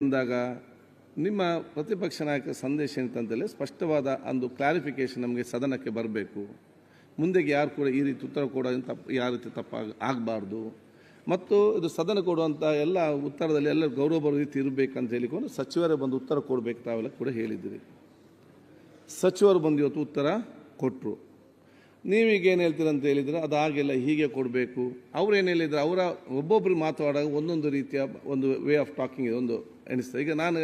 ಅಂದಾಗ ನಿಮ್ಮ ಪ್ರತಿಪಕ್ಷ ನಾಯಕರ ಸಂದೇಶ ಏನಂತಂದರೆ ಸ್ಪಷ್ಟವಾದ ಒಂದು ಕ್ಲಾರಿಫಿಕೇಶನ್ ನಮಗೆ ಸದನಕ್ಕೆ ಬರಬೇಕು. ಮುಂದೆಗೆ ಯಾರು ಕೂಡ ಈ ರೀತಿ ಉತ್ತರ ಕೊಡೋದು ಯಾವ ರೀತಿ ಆಗಬಾರ್ದು ಮತ್ತು ಇದು ಸದನ ಕೊಡುವಂಥ ಎಲ್ಲ ಉತ್ತರದಲ್ಲಿ ಎಲ್ಲ ಗೌರವ ಬರೋ ರೀತಿ ಇರಬೇಕಂತ ಹೇಳಿಕೊಂಡು ಸಚಿವರೇ ಬಂದು ಉತ್ತರ ಕೊಡಬೇಕು ತಾವೆಲ್ಲ ಕೂಡ ಹೇಳಿದ್ದೀರಿ. ಸಚಿವರು ಬಂದು ಇವತ್ತು ಉತ್ತರ ಕೊಟ್ಟರು. ನೀವೀಗ ಏನು ಹೇಳ್ತೀರ ಅಂತ ಹೇಳಿದರೆ ಅದು ಹಾಗೆಲ್ಲ ಹೀಗೆ ಕೊಡಬೇಕು. ಅವ್ರೇನು ಹೇಳಿದ್ರು, ಅವರ ಒಬ್ಬೊಬ್ಬರಿಗೆ ಮಾತಾಡುವಾಗ ಒಂದೊಂದು ರೀತಿಯ ಒಂದು ವೇ ಆಫ್ ಟಾಕಿಂಗ್ ಇದೆ, ಒಂದು ಎಣಿಸ್ತದೆ. ಈಗ ನಾನು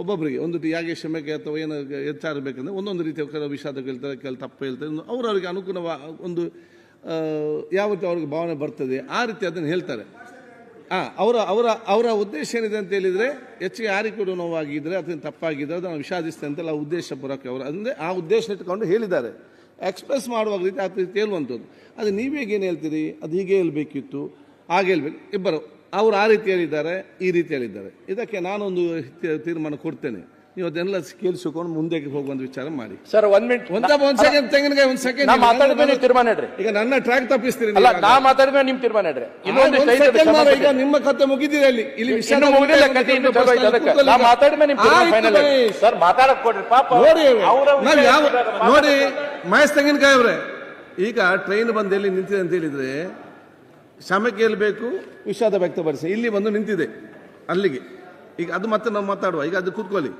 ಒಬ್ಬೊಬ್ಬರಿಗೆ ಒಂದು ಯಾಕೆ ಕ್ಷಮೆಗೆ ಅಥವಾ ಏನು ಹೆಚ್ಚಾಗಬೇಕಂದ್ರೆ ಒಂದೊಂದು ರೀತಿಯ ಕೆಲವು ವಿಷಾದ ಕೇಳ್ತಾರೆ, ಕೆಲವು ತಪ್ಪು ಹೇಳ್ತಾರೆ, ಅವರವರಿಗೆ ಅನುಗುಣವಾದ ಒಂದು ಯಾವತ್ತೂ ಅವ್ರಿಗೆ ಭಾವನೆ ಬರ್ತದೆ ಆ ರೀತಿ ಅದನ್ನು ಹೇಳ್ತಾರೆ. ಅವರ ಅವರ ಅವರ ಉದ್ದೇಶ ಏನಿದೆ ಅಂತ ಹೇಳಿದರೆ ಹೆಚ್ಚಿಗೆ ಯಾರಿಗೆ ಕೂಡ ನೋವಾಗಿದ್ದರೆ ಅದನ್ನು ತಪ್ಪಾಗಿದ್ದರೆ ಅದನ್ನು ವಿಷಾದಿಸ್ತೇನೆ ಅಂತೆಲ್ಲ ಉದ್ದೇಶಪೂರ್ವಕ ಅವರು ಅಂದರೆ ಆ ಉದ್ದೇಶ ಇಟ್ಕೊಂಡು ಹೇಳಿದ್ದಾರೆ. ಎಕ್ಸ್ಪ್ರೆಸ್ ಮಾಡುವಾಗ ರೀತಿ ಆ ರೀತಿ ಹೇಳುವಂಥದ್ದು. ಅದು ನೀವೇಗೇನು ಹೇಳ್ತೀರಿ, ಅದು ಹೀಗೆ ಹೇಳಬೇಕಿತ್ತು, ಹಾಗೆ ಹೇಳ್ಬೇಕು. ಇಬ್ಬರು ಅವರು ಆ ರೀತಿ ಹೇಳಿದ್ದಾರೆ, ಈ ರೀತಿ ಹೇಳಿದ್ದಾರೆ. ಇದಕ್ಕೆ ನಾನೊಂದು ತೀರ್ಮಾನ ಕೊಡ್ತೇನೆ, ನೀವು ಅದನ್ನೆಲ್ಲ ಕೇಳಿಸಿಕೊಂಡು ಮುಂದೆ ಹೋಗುವಂತ ವಿಚಾರ ಮಾಡಿ. ಸರ್, 1 ಮಿನಿಟ್ ಒಂದ್ ಸೆಕೆಂಡ್ ತೆಂಗಿನಕಾಯಿ ಒಂದು ಸೆಕೆಂಡ್ ತೀರ್ಮಾನ ಇಡ್ರಿ. ಈಗ ನನ್ನ ಟ್ರ್ಯಾಕ್ ತಪ್ಪಿಸ್ತೀರಿ, ನಾ ಮಾತಾಡಿದ್ರೆ ನಿಮ್ ತೀರ್ಮಾನ ಇಡ್ರಿ. ಈಗ ನಿಮ್ಮ ಕತೆ ಮುಗಿದಿದೆ ಅಲ್ಲಿ, ಇಲ್ಲಿ ವಿಷಯ ಸರ್ ಮಾತಾಡಕ್ ಕೊಡ್ರಿ ಪಾಪ. ನೋಡಿ ಮಹೇಶ್ ತೆಂಗಿನಕಾಯಿ ಅವರೇ, ಈಗ ಟ್ರೈನ್ ಬಂದು ಎಲ್ಲಿ ನಿಂತಿದೆ ಅಂತ ಹೇಳಿದ್ರೆ ಕ್ಷಮೆ ಕೇಳಬೇಕು, ವಿಷಾದ ವ್ಯಕ್ತಪಡಿಸಿ ಇಲ್ಲಿ ಬಂದು ನಿಂತಿದೆ ಅಲ್ಲಿಗೆ. ಈಗ ಅದು ಮತ್ತೆ ನಾವು ಮಾತಾಡುವ, ಈಗ ಅದು ಕೂತ್ಕೊಳ್ಳಿ.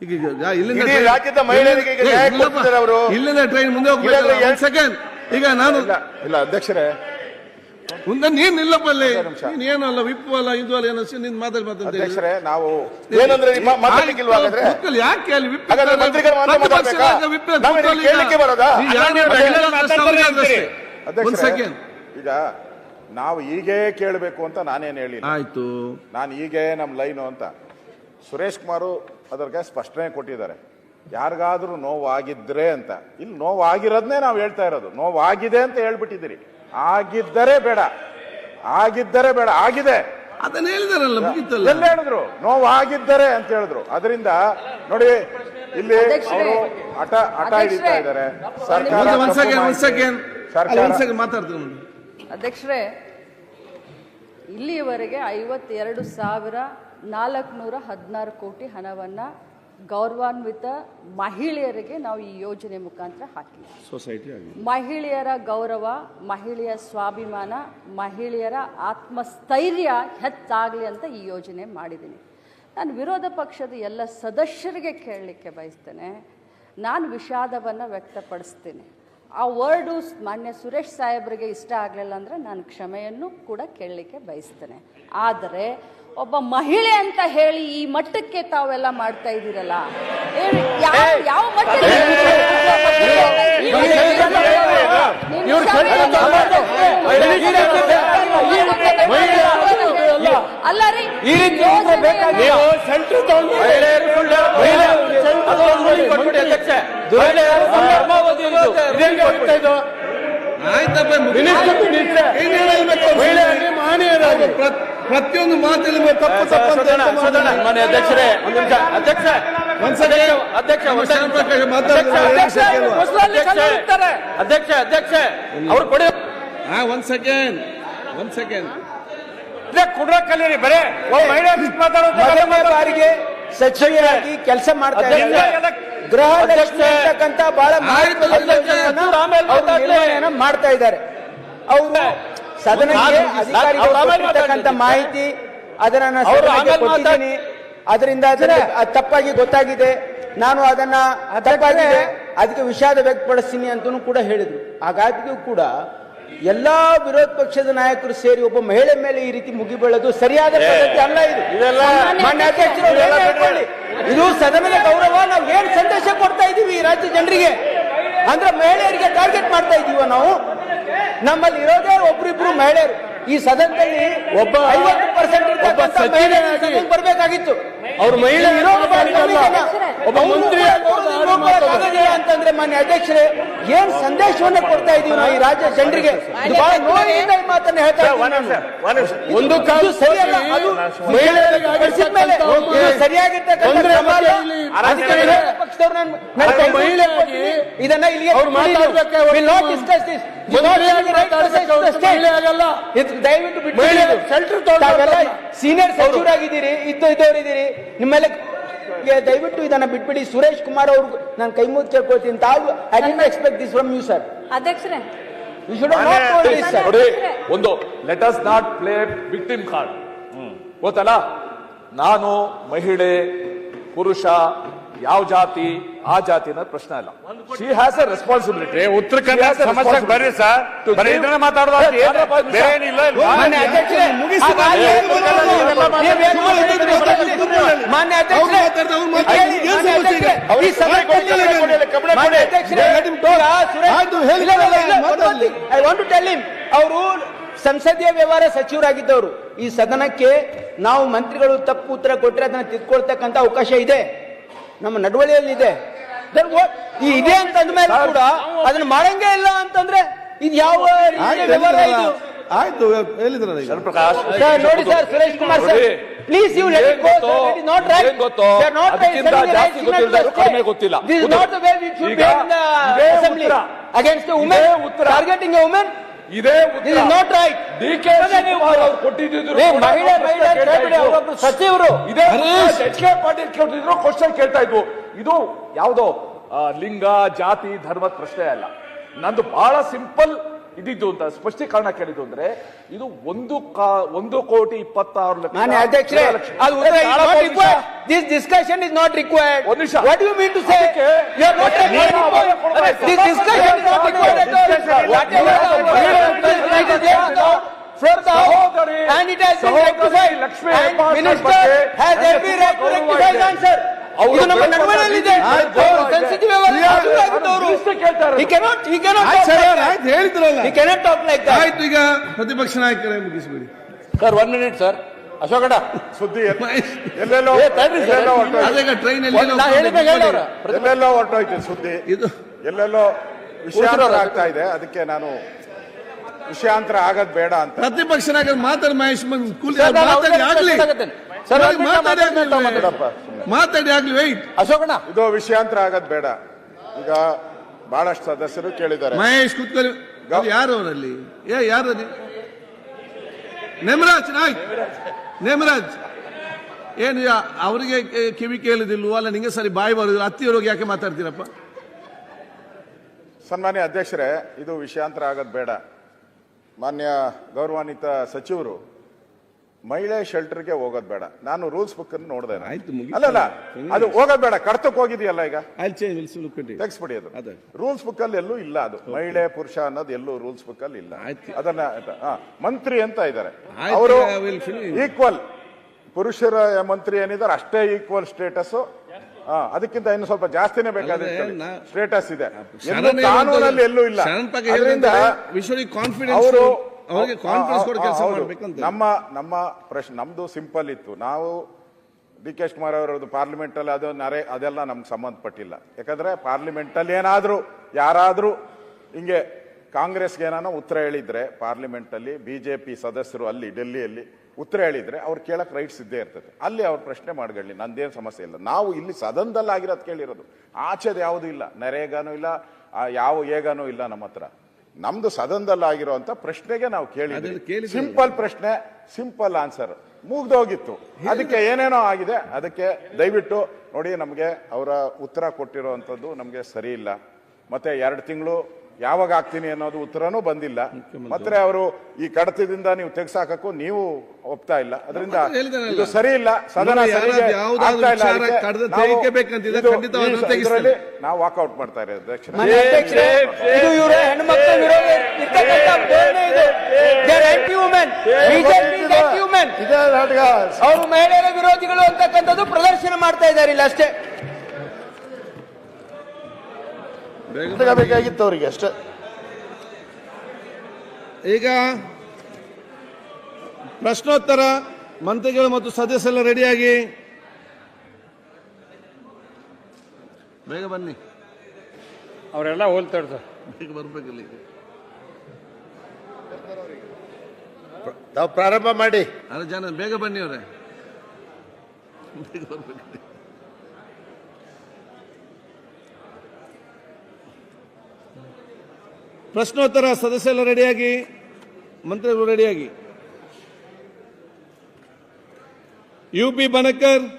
ಈಗ ಇಲ್ಲಿಂದ ಟ್ರೈನ್ ಮುಂದೆ ಹೋಗ್ಬೇಕು. ಸೆಕೆಂಡ್ ಈಗ ನಾನು ಇಲ್ಲ ಅಧ್ಯಕ್ಷರೇ, ನೀನ್ ನಿಲ್ಲಪ್ಪಲ್ಲಿ ಏನಲ್ಲ ವಿಪ್ಪು ಅಲ್ಲ ಇದು ಅಲ್ಲ ಏನೋ ನೀನ್ ಮಾತಾಡ್ತಾರೆ. ನಾವು ಏನಂದ್ರೆ ಯಾಕೆ ಅಲ್ಲಿ ಒಂದು ಸೆಕೆಂಡ್. ಈಗ ನಾವು ಹೀಗೆ ಕೇಳಬೇಕು ಅಂತ ನಾನೇನು ಹೇಳಿ ಆಯ್ತು, ನಾನು ಹೀಗೆ ನಮ್ಮ ಲೈನು ಅಂತ. ಸುರೇಶ್ ಕುಮಾರ್ ಅದಕ್ಕೆ ಸ್ಪಷ್ಟನೆ ಕೊಟ್ಟಿದ್ದಾರೆ, ಯಾರಿಗಾದ್ರೂ ನೋವಾಗಿದ್ರೆ ಅಂತ. ಇಲ್ಲಿ ನೋವಾಗಿರೋದನ್ನೇ ನಾವು ಹೇಳ್ತಾ ಇರೋದು, ನೋವಾಗಿದೆ ಅಂತ ಹೇಳ್ಬಿಟ್ಟಿದ್ದೀರಿ. ಆಗಿದ್ದರೆ ಬೇಡ, ಆಗಿದ್ದರೆ ಬೇಡ, ಆಗಿದೆ ಅದನ್ನ ಹೇಳಿದಾರಲ್ಲ, ಎಲ್ಲ ಹೇಳಿದ್ರು, ನೋವಾಗಿದ್ದರೆ ಅಂತ ಹೇಳಿದ್ರು. ಅದರಿಂದ ನೋಡಿ ಇಲ್ಲಿ ಅವರು ಹಠ ಹಿಡಿತಾ ಇದ್ದಾರೆ. ಮಾತಾಡ್ತಾರೆ ಅಧ್ಯಕ್ಷರೇ, ಇಲ್ಲಿಯವರೆಗೆ 52,416 ಕೋಟಿ ಹಣವನ್ನು ಗೌರವಾನ್ವಿತ ಮಹಿಳೆಯರಿಗೆ ನಾವು ಈ ಯೋಜನೆ ಮುಖಾಂತರ ಹಾಕಿದ್ದೀವಿ. ಸೊಸೈಟಿ ಮಹಿಳೆಯರ ಗೌರವ, ಮಹಿಳೆಯ ಸ್ವಾಭಿಮಾನ, ಮಹಿಳೆಯರ ಆತ್ಮಸ್ಥೈರ್ಯ ಹೆಚ್ಚಾಗಲಿ ಅಂತ ಈ ಯೋಜನೆ ಮಾಡಿದ್ದೀನಿ. ನಾನು ವಿರೋಧ ಪಕ್ಷದ ಎಲ್ಲ ಸದಸ್ಯರಿಗೆ ಕೇಳಲಿಕ್ಕೆ ಬಯಸ್ತೇನೆ, ನಾನು ವಿಷಾದವನ್ನು ವ್ಯಕ್ತಪಡಿಸ್ತೇನೆ. ಆ ವರ್ಡು ಮಾನ್ಯ ಸುರೇಶ್ ಸಾಹೇಬರಿಗೆ ಇಷ್ಟ ಆಗಲಿಲ್ಲ ಅಂದರೆ ನಾನು ಕ್ಷಮೆಯನ್ನು ಕೂಡ ಕೇಳಲಿಕ್ಕೆ ಬಯಸ್ತೇನೆ. ಆದರೆ ಒಬ್ಬ ಮಹಿಳೆ ಅಂತ ಹೇಳಿ ಈ ಮಟ್ಟಕ್ಕೆ ತಾವೆಲ್ಲ ಮಾಡ್ತಾ ಇದ್ದೀರಲ್ಲ, ಯಾವ ಮಟ್ಟಕ್ಕೆ ಅಲ್ಲ ರೀ, ಪ್ರತಿಯೊಂದು ಮಾತಲ್ಲಿ ತಪ್ಪು ಅಧ್ಯಕ್ಷರೇ, ಅಧ್ಯಕ್ಷ ಅವ್ರು ಕೊಡಿ. ಒಂದ್ ಸೆಕೆಂಡ್ ಕುಡ್ರ ಕಲೀರಿ, ಬರೇ ಮಹಿಳೆ ಬಾರಿಗೆ ಸಚಿವರಾಗಿ ಕೆಲಸ ಮಾಡ್ತಾ ಗೃಹ ಲಕ್ಷ್ಮಿ ಬಹಳ ಮಾಡ್ತಾ ಇದ್ದಾರೆ. ಅವರು ಸದನಕ್ಕೆ ಅಧಿಕಾರಿಗಳು ಮಾಹಿತಿ ಅದನ್ನ ಕೊಟ್ಟಿದ್ದೀನಿ. ಅದರಿಂದ ತಪ್ಪಾಗಿ ಗೊತ್ತಾಗಿದೆ, ನಾನು ಅದನ್ನ ತಪ್ಪಾಗಿದೆ ಅದಕ್ಕೆ ವಿಷಾದ ವ್ಯಕ್ತಪಡಿಸ್ತೀನಿ ಅಂತಲೂ ಕೂಡ ಹೇಳಿದ್ರು. ಹಾಗಾಗಿಯೂ ಕೂಡ ಎಲ್ಲಾ ವಿರೋಧ ಪಕ್ಷದ ನಾಯಕರು ಸೇರಿ ಒಬ್ಬ ಮಹಿಳೆ ಮೇಲೆ ಈ ರೀತಿ ಮುಗಿಬೀಳೋದು ಸರಿಯಾದ ಪದ್ಧತಿ ಅಲ್ಲ. ಇದು ಮಾನ್ಯ ಅಧ್ಯಕ್ಷರು, ಇದು ಸದನದ ಗೌರವ. ನಾವು ಏನ್ ಸಂದೇಶ ಕೊಡ್ತಾ ಇದೀವಿ ಈ ರಾಜ್ಯ ಜನರಿಗೆ ಅಂದ್ರೆ ಮಹಿಳೆಯರಿಗೆ ಟಾರ್ಗೆಟ್ ಮಾಡ್ತಾ ಇದೀವ ನಾವು. ನಮ್ಮಲ್ಲಿ ಇರೋದೇ ಒಬ್ರಿಬ್ರು ಮಹಿಳೆಯರು. ಈ ಸದನದಲ್ಲಿ 50% ಬರ್ಬೇಕಾಗಿತ್ತು. ಅವ್ರ ಮಹಿಳೆ ಒಬ್ಬ ಮಂತ್ರಿ ಅಂತಂದ್ರೆ ಮಾನ್ಯ ಅಧ್ಯಕ್ಷರೇ, ಏನ್ ಸಂದೇಶವನ್ನ ಕೊಡ್ತಾ ಇದೀವಿ ನಾವು ಈ ರಾಜ್ಯ ಜನರಿಗೆ? ಬಹಳ ನೋವಿನಿಂದ ಈ ಮಾತನ್ನ ಹೇಳ್ತಾ ಒಂದು ಸರಿಯಲ್ಲ. ಅದು ಮಹಿಳೆಯರಿಗೆ ಸರಿಯಾಗಿರ್ತಕ್ಕಂಥ ಪಕ್ಷದವ್ರು ನಾನು ಕೈ ಮಹಿಳೆಯಾಗಿ ಇದನ್ನ ಇಲ್ಲಿಗೆ ಅವ್ರು ಮಾತಾಡ್ಬೇಕೆ ಹೊರತು will not discuss this. You not have the right to discuss the state. ಮಹಿಳೆ ಆಗಲ್ಲ. ದಯವಿಟ್ಟು ಬಿಟ್ಟು ಮಹಿಳೆ shelter ತಗೊಂಡ್ಬರ್ತಾರೆ. ಸೀನಿಯರ್ ಸಚಿವರಾಗಿದ್ದೀರಿ ಇದ್ದವರಿದ್ದೀರಿ ನಿಮ್ಮೆಲ್ಲ ದಯವಿಟ್ಟು ಇದನ್ನ ಬಿಟ್ಬಿಡಿ. ಸುರೇಶ್ ಕುಮಾರ್ ಅವ್ರು ನಾನು ಕೈ ಮುದ್ದು ಕೇಳ್ಕೊಳ್ತೀನಿ. ತಾವು I did expect this from you sir. ಅಧ್ಯಕ್ಷರೇ, you should not told this sir. ನೋಡಿ, ಒಂದು let us not play victim card. ಗೊತ್ತಲ್ಲ, ನಾನು ಮಹಿಳೆ ಪುರುಷ ಯಾವ ಜಾತಿ ಆ ಜಾತಿ ಅನ್ನೋದು ಪ್ರಶ್ನೆ ಅಲ್ಲ. She has A responsibility. Uttara Kannada ಸಮಸ್ಯೆಗೆ ಬರ್ರಿ ಸರ್, ಬರೀ ಇದನ್ನ ಮಾತಾಡೋದು ಬೇರೆ ಏನಿಲ್ಲ. ಮಾನ್ಯ ಅಧ್ಯಕ್ಷರೇ, ಹಾಗಾಗಿ ಮಾನ್ಯ ಅಧ್ಯಕ್ಷರೇ, ಈ ಸಮಯದಲ್ಲಿ ಮಾನ್ಯ ಅಧ್ಯಕ್ಷರೇ, I want to tell him, ಅವರು ಸಂಸದೀಯ ವ್ಯವಹಾರ ಸಚಿವರಾಗಿದ್ದವರು. ಈ ಸದನಕ್ಕೆ ನಾವು ಮಂತ್ರಿಗಳು ತಪ್ಪು ಉತ್ತರ ಕೊಟ್ಟರೆ ಅದನ್ನ ತಿದ್ಕೊಳ್ತಕ್ಕಂಥ ಅವಕಾಶ ಇದೆ, ನಮ್ಮ ನಡವಳಿಯಲ್ಲಿ ಇದೆ. ಈ ಇದೆ ಅಂತಂದ ಮೇಲೆ ಕೂಡ ಅದನ್ನ ಮಾಡಂಗೇ ಇಲ್ಲ ಅಂತಂದ್ರೆ ಇದು ಯಾವ ರೀತಿಯ ವ್ಯವಹಾರ ಇದು? ಆಯ್ತು ಹೇಳಿದ್ರಲ್ಲ ಈಗ. ಪ್ರಕಾಶ್ ಸರ್ ನೋಡಿ sir, Suresh Kumar sir, please you let it go sir. It is not right. They are not ಜಾಸ್ತಿ ಗೊತ್ತಿಲ್ಲ, ಕಡಿಮೆ ಗೊತ್ತಿಲ್ಲ. This is not the way we should behave in the assembly against a woman, targeting a woman. ಇದೇ this is not right. D K Shivakumar ಅವರು ಕೊಟ್ಟಿದ್ರು, ಮಹಿಳೆ ಅವರೊಬ್ಬರು ಸಚಿವರು ಇದೇ ಎಚ್ ಕೆ ಪಾಟೀಲ್ ಕೇಳ್ತಿದ್ರು, ಕ್ವಶನ್ ಕೇಳ್ತಾ ಇದ್ವು. ಇದು ಯಾವುದೋ ಲಿಂಗ ಜಾತಿ ಧರ್ಮದ ಪ್ರಶ್ನೆ ಅಲ್ಲ. ನಂದು ಬಹಳ ಸಿಂಪಲ್ ಇದಿದ್ದು ಅಂತ ಸ್ಪಷ್ಟೀಕರಣ ಕೇಳಿದ್ದು ಅಂದ್ರೆ ಇದು 1,26,00,000. ಮಾನ್ಯ ಅಧ್ಯಕ್ಷರೇ, ಅದು this discussion is not required. ಒಂದು ನಿಮಿಷ. What you mean to say? You are not this discussion is not required at all. For the ಸಹೋದರಿ, and it has been ಸಹೋದರಿ rectified. Lakshmi And Hebbalkar minister ಬಗ್ಗೆ has every right to rectify the answer. ಇದು ನಮ್ಮ ನಡವಳಿಕೆಯಲ್ಲಿದೆ. ಅವರು sensitive ಆಗಿದ್ದವರು. He cannot ಆಯ್ತು sir, ಆಯ್ತು ಹೇಳಿದ್ರಲ್ಲ. he cannot talk like that. ಆಯ್ತು, ಈಗ ಪ್ರತಿಪಕ್ಷ ನಾಯಕರೇ ಮುಗಿಸ್ಬಿಡಿ. Sir 1 minute sir. ಅಶೋಕಣ್ಣ ಸುದ್ದಿ ಮಹೇಶ್, ಎಲ್ಲೆಲ್ಲೋ ಅದೇ ಟ್ರೈನ್ ಅಲ್ಲಿ ಎಲ್ಲೆಲ್ಲೋ ಹೊರಟೋಯ್ತು ಸುದ್ದಿ. ಇದು ಎಲ್ಲೆಲ್ಲೋ ವಿಷಯಾಂತರ ಆಗ್ತಾ ಇದೆ. ಅದಕ್ಕೆ ನಾನು ವಿಷಯಾಂತರ ಆಗದ್ ಬೇಡ ಅಂತ ಪ್ರತಿಪಕ್ಷ ನಾಯಕರು ಮಾತಾಡಿ ಮಹೇಶ್ ಕೂಲಿ ಸರ್, ನಾನು ಮಾತಾಡಿ ಆಗ್ಲಿ, ಸರ್, ಮಾತಾಡಿ ಆಗ್ಲಿ. ವೈಟ್ ಅಶೋಕಣ್ಣ, ಇದು ವಿಷಯಾಂತರ ಆಗದ್ ಬೇಡ. ಈಗ ಬಹಳಷ್ಟು ಸದಸ್ಯರು ಕೇಳಿದ್ದಾರೆ. ಮಹೇಶ್ ಕೂತ್ಕೊಳ್ಳಿ. ಯಾರು ಅವರಲ್ಲಿ? ಯಾರು? ನೇಮರಾಜ್ ನಾಯ್ಕ್. ನೇಮರಾಜ್ ಏನು ಅವರಿಗೆ ಕಿವಿ ಕೇಳುದಿಲ್ವೋ? ಅಲ್ಲ ನಿಂಗೆ ಸರಿ ಬಾಯಿ ಬರುದು, ಹತ್ತಿರೋಗಿ ಯಾಕೆ ಮಾತಾಡ್ತೀರಪ್ಪ? ಸನ್ಮಾನ್ಯ ಅಧ್ಯಕ್ಷರೇ, ಇದು ವಿಷಯಾಂತರ ಆಗದ್ ಬೇಡ. ಮಾನ್ಯ ಗೌರವಾನ್ವಿತ ಸಚಿವರು ಮಹಿಳೆ ಶೆಲ್ಟರ್ಗೆ ಹೋಗೋದ್ ಬೇಡ. ನಾನು ರೂಲ್ಸ್ ಬುಕ್ ಅನ್ನು ನೋಡಿದೆ. ಆಯ್ತು, ಅಲ್ಲಲ್ಲ, ಅದು ಹೋಗೋದ್ ಬೇಡ. ಕಡ್ತಕ್ಕೆ ಹೋಗಿದೆಯಲ್ಲ, ಈಗ ತೆಗಿಸ್ಬಿಡಿ. ಅದು ರೂಲ್ಸ್ ಬುಕ್ ಅಲ್ಲಿ ಎಲ್ಲೂ ಇಲ್ಲ. ಅದು ಮಹಿಳೆ ಪುರುಷ ಅನ್ನೋದು ಎಲ್ಲೂ ರೂಲ್ಸ್ ಬುಕ್ ಅಲ್ಲಿ ಇಲ್ಲ. ಅದನ್ನ ಮಂತ್ರಿ ಅಂತ ಇದ್ದಾರೆ ಅವರು ಈಕ್ವಲ್. ಪುರುಷರ ಮಂತ್ರಿ ಏನಿದ್ದಾರೆ ಅಷ್ಟೇ ಈಕ್ವಲ್ ಸ್ಟೇಟಸ್. ಅದಕ್ಕಿಂತ ಇನ್ನು ಸ್ವಲ್ಪ ಜಾಸ್ತಿನೇ ಬೇಕಾದ ಸ್ಟೇಟಸ್ ಇದೆ. ಕಾನೂನಲ್ಲಿ ಎಲ್ಲೂ ಇಲ್ಲ. ಅವರು ನಮ್ಮ ಪ್ರಶ್ನೆ ನಮ್ದು ಸಿಂಪಲ್ ಇತ್ತು. ನಾವು ಡಿ ಕೆ ಶಿವಕುಮಾರ್ ಅವರದ್ದು ಪಾರ್ಲಿಮೆಂಟ್ ಅಲ್ಲಿ ಅದೆಲ್ಲ ನಮ್ಗೆ ಸಂಬಂಧಪಟ್ಟಿಲ್ಲ. ಯಾಕಂದ್ರೆ ಪಾರ್ಲಿಮೆಂಟ್ ಅಲ್ಲಿ ಏನಾದ್ರೂ ಯಾರಾದ್ರೂ ಹಿಂಗೆ ಕಾಂಗ್ರೆಸ್ಗೆ ಏನಾನ ಉತ್ತರ ಹೇಳಿದ್ರೆ ಪಾರ್ಲಿಮೆಂಟ್ ಅಲ್ಲಿ ಬಿಜೆಪಿ ಸದಸ್ಯರು ಅಲ್ಲಿ ಡೆಲ್ಲಿಯಲ್ಲಿ ಉತ್ತರ ಹೇಳಿದ್ರೆ ಅವ್ರು ಕೇಳಕ್ ರೈಟ್ಸ್ ಇದ್ದೇ ಇರ್ತದೆ. ಅಲ್ಲಿ ಅವ್ರ ಪ್ರಶ್ನೆ ಮಾಡ್ಕೊಳ್ಳಿ, ನಂದೇನು ಸಮಸ್ಯೆ ಇಲ್ಲ. ನಾವು ಇಲ್ಲಿ ಸದನದಲ್ಲಿ ಆಗಿರೋದು ಕೇಳಿರೋದು, ಆಚೆದು ಯಾವುದೂ ಇಲ್ಲ. ನರೇಗಾನೂ ಇಲ್ಲ, ಯಾವ ಏಗಾನೂ ಇಲ್ಲ ನಮ್ಮ ಹತ್ರ. ನಮ್ದು ಸದನದಲ್ಲಿ ಆಗಿರುವಂತ ಪ್ರಶ್ನೆಗೆ ನಾವು ಕೇಳಿದ್ವಿ. ಸಿಂಪಲ್ ಪ್ರಶ್ನೆ, ಸಿಂಪಲ್ ಆನ್ಸರ್, ಮುಗ್ದೋಗಿತ್ತು. ಅದಕ್ಕೆ ಏನೇನೋ ಆಗಿದೆ. ಅದಕ್ಕೆ ದಯವಿಟ್ಟು ನೋಡಿ, ನಮಗೆ ಅವರ ಉತ್ತರ ಕೊಟ್ಟಿರುವಂತದ್ದು ನಮಗೆ ಸರಿ ಇಲ್ಲ. ಮತ್ತೆ 2 ತಿಂಗಳು ಯಾವಾಗ ಆಗ್ತೀನಿ ಅನ್ನೋದು ಉತ್ತರನೂ ಬಂದಿಲ್ಲ. ಮತ್ತೆ ಅವರು ಈ ಕಡತದಿಂದ ನೀವು ತೆಗ್ಸಾಕಕ್ಕೂ ನೀವು ಒಪ್ತಾ ಇಲ್ಲ. ಅದರಿಂದ ಇದು ಸರಿ ಇಲ್ಲ. ಸದನ ನಾವು ವಾಕೌಟ್ ಮಾಡ್ತಾ ಇರೋದು ಅಧ್ಯಕ್ಷರೇ. ಅವರು ಮಹಿಳೆಯರ ವಿರೋಧಿಗಳು ಅಂತಕ್ಕಂಥದ್ದು ಪ್ರದರ್ಶನ ಮಾಡ್ತಾ ಇದ್ದಾರೆ ಇಲ್ಲ ಅಷ್ಟೇ. ಬೇಕಾಗಿತ್ತು ಅವರಿಗೆ ಅಷ್ಟೇ. ಈಗ ಪ್ರಶ್ನೋತ್ತರ ಮಂತ್ರಿಗಳು ಮತ್ತು ಸದಸ್ಯರೆಲ್ಲ ರೆಡಿಯಾಗಿ ಬೇಗ ಬನ್ನಿ. ಅವರೆಲ್ಲ ಹೋಲ್ತಾರೆ ಸರ್, ಈಗ ಬರ್ಬೇಕಿಲ್ಲ. ತಾವು ಪ್ರಾರಂಭ ಮಾಡಿ. ಅಲ್ಲ ಜನ ಬೇಗ ಬನ್ನಿ, ಅವರೇ ಬೇಗ ಬರ್ಬೇಕಿಲ್ಲ. ಪ್ರಶ್ನೋತ್ತರ ಸದಸ್ಯರೆಲ್ಲ ರೆಡಿಯಾಗಿ, ಮಂತ್ರಿಗಳು ರೆಡಿಯಾಗಿ. UP ಬಣಕರ್.